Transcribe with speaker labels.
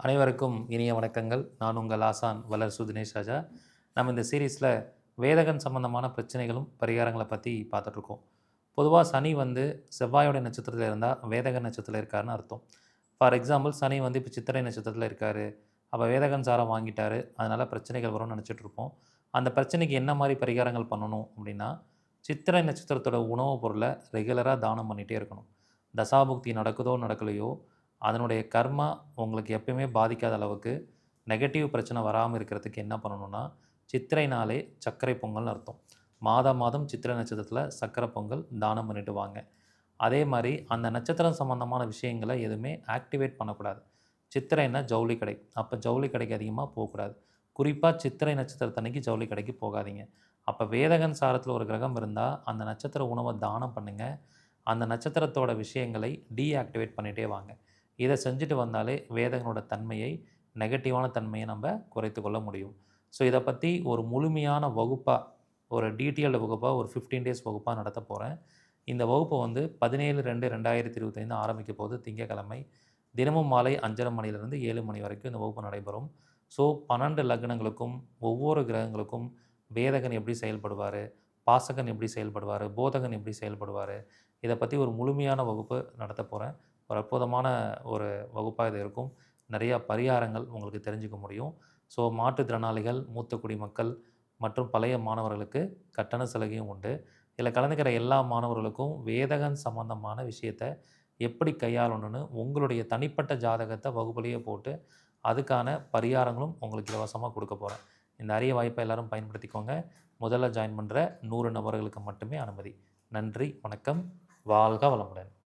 Speaker 1: அனைவருக்கும் இனிய வணக்கங்கள். நான் உங்கள் ஆசான் வளர்சு தினேஷ் ராஜா. நம்ம இந்த சீரீஸில் வேதகன் சம்பந்தமான பிரச்சனைகளும் பரிகாரங்களை பற்றி பார்த்துட்ருக்கோம். பொதுவாக சனி வந்து செவ்வாயோட நட்சத்திரத்தில் இருந்தால் வேதகன் நட்சத்திரத்தில் இருக்காருன்னு அர்த்தம். ஃபார் எக்ஸாம்பிள் சனி வந்து இப்போ சித்திரை நட்சத்திரத்தில் இருக்கார், அப்போ வேதகன் சாரம் வாங்கிட்டாரு, அதனால் பிரச்சனைகள் வரும்னு நினச்சிட்ருப்போம். அந்த பிரச்சனைக்கு என்ன மாதிரி பரிகாரங்கள் பண்ணணும் அப்படின்னா, சித்திரை நட்சத்திரத்தோட உணவுப் பொருளை ரெகுலராக தானம் பண்ணிகிட்டே இருக்கணும். தசாபுக்தி நடக்குதோ நடக்கலையோ, அதனுடைய கர்மா உங்களுக்கு எப்பயுமே பாதிக்காத அளவுக்கு நெகட்டிவ் பிரச்சனை வராமல் இருக்கிறதுக்கு என்ன பண்ணணும்னா, சித்திரைனாலே சர்க்கரை பொங்கல்னு அர்த்தம். மாதம் மாதம் சித்திரை நட்சத்திரத்தில் சர்க்கரை பொங்கல் தானம் பண்ணிட்டு வாங்க. அதே மாதிரி அந்த நட்சத்திரம் சம்மந்தமான விஷயங்களை எதுவுமே ஆக்டிவேட் பண்ணக்கூடாது. சித்திரைன்னா ஜவுளி கடை, அப்போ ஜவுளி கடைக்கு அதிகமாக போகக்கூடாது. குறிப்பாக சித்திரை நட்சத்திரத்தன்னைக்கு ஜவுளி கடைக்கு போகாதீங்க. அப்போ வேதகன் சாரத்தில் ஒரு கிரகம் இருந்தால் அந்த நட்சத்திர உணவை தானம் பண்ணுங்கள். அந்த நட்சத்திரத்தோட விஷயங்களை டீஆக்டிவேட் பண்ணிகிட்டே வாங்க. இதை செஞ்சுட்டு வந்தாலே வேதகனோட தன்மையை, நெகட்டிவான தன்மையை நம்ம குறைத்து கொள்ள முடியும். ஸோ இதை பற்றி ஒரு முழுமையான வகுப்பாக, ஒரு டீட்டெயில்டு வகுப்பாக, ஒரு 15 டேஸ் வகுப்பாக நடத்த போகிறேன். இந்த வகுப்பு வந்து 17/2/2025 ஆரம்பிக்க போது திங்கட்கிழமை. தினமும் மாலை 5:30 மணிலிருந்து 7 மணி வரைக்கும் இந்த வகுப்பு நடைபெறும். ஸோ 12 லக்னங்களுக்கும் ஒவ்வொரு கிரகங்களுக்கும் வேதகன் எப்படி செயல்படுவார், பாசகன் எப்படி செயல்படுவார், போதகன் எப்படி செயல்படுவார், இதை பற்றி ஒரு முழுமையான வகுப்பு நடத்த போகிறேன். ஒரு அற்புதமான ஒரு வகுப்பாக இது இருக்கும். நிறையா பரிகாரங்கள் உங்களுக்கு தெரிஞ்சுக்க முடியும். ஸோ மாற்றுத்திறனாளிகள், மூத்த குடிமக்கள் மற்றும் பழைய மாணவர்களுக்கு கட்டண சலுகையும் உண்டு. இதில் கலந்துக்கிற எல்லா மாணவர்களுக்கும் வேதகன் சம்மந்தமான விஷயத்த எப்படி கையாளணும்னு உங்களுடைய தனிப்பட்ட ஜாதகத்தை வகுப்புலேயே போட்டு அதுக்கான பரிகாரங்களும் உங்களுக்கு இலவசமாக கொடுக்க போகிறேன். இந்த அரிய வாய்ப்பை எல்லோரும் பயன்படுத்திக்கோங்க. முதல்ல ஜாயின் பண்ணுற 100 நபர்களுக்கு மட்டுமே அனுமதி. நன்றி, வணக்கம், வாழ்க வளமுடன்.